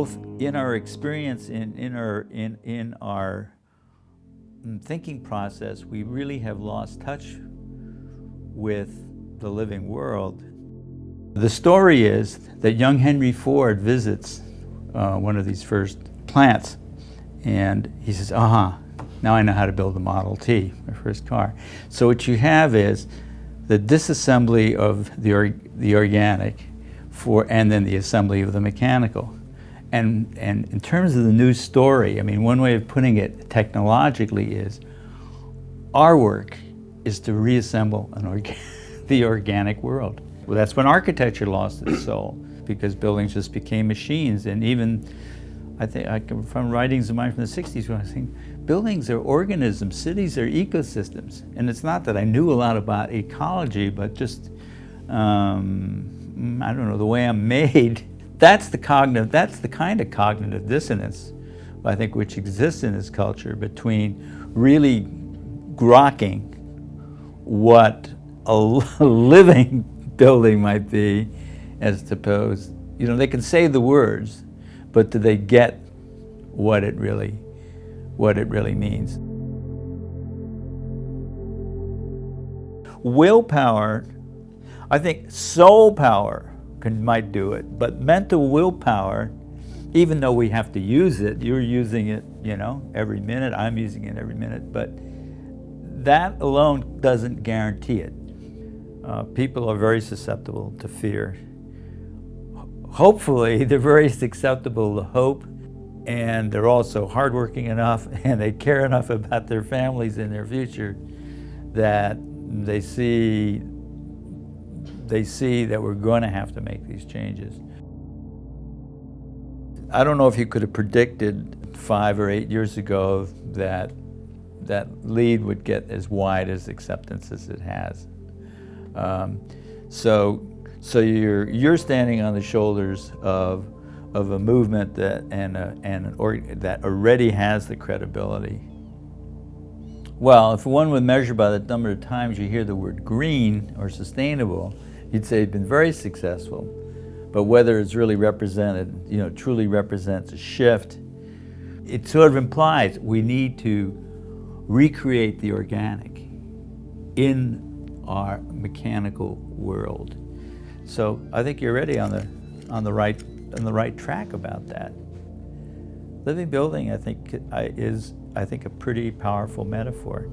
both in our experience, in our thinking process, we really have lost touch with the living world. The story is that young Henry Ford visits one of these first plants, and he says, now I know how to build a Model T, my first car. So what you have is the disassembly of the organic and then the assembly of the mechanical. And in terms of the new story, I mean, one way of putting it technologically is our work is to reassemble the organic world. Well, that's when architecture lost its soul, because buildings just became machines. And even, I think, from writings of mine from the 60s, when I was saying, buildings are organisms, cities are ecosystems. And it's not that I knew a lot about ecology, but just, I don't know, the way I'm made. That's the kind of cognitive dissonance, I think, which exists in this culture between really grokking what a living building might be, as opposed, they can say the words, but do they get what it really means? Willpower, I think soul power might do it, but mental willpower, even though we have to use it, you're using it, every minute, I'm using it every minute, but that alone doesn't guarantee it. People are very susceptible to fear. Hopefully, they're very susceptible to hope, and they're also hardworking enough, and they care enough about their families and their future that they see that we're going to have to make these changes. I don't know if you could have predicted 5 or 8 years ago that LEED would get as wide as acceptance as it has. So you're standing on the shoulders of a movement that already has the credibility. Well, if one would measure by the number of times you hear the word green or sustainable, you'd say it's been very successful. But whether it's really represented, truly represents a shift, it sort of implies we need to recreate the organic in our mechanical world. So I think you're already on the right track about that. Living building, I think, is a pretty powerful metaphor.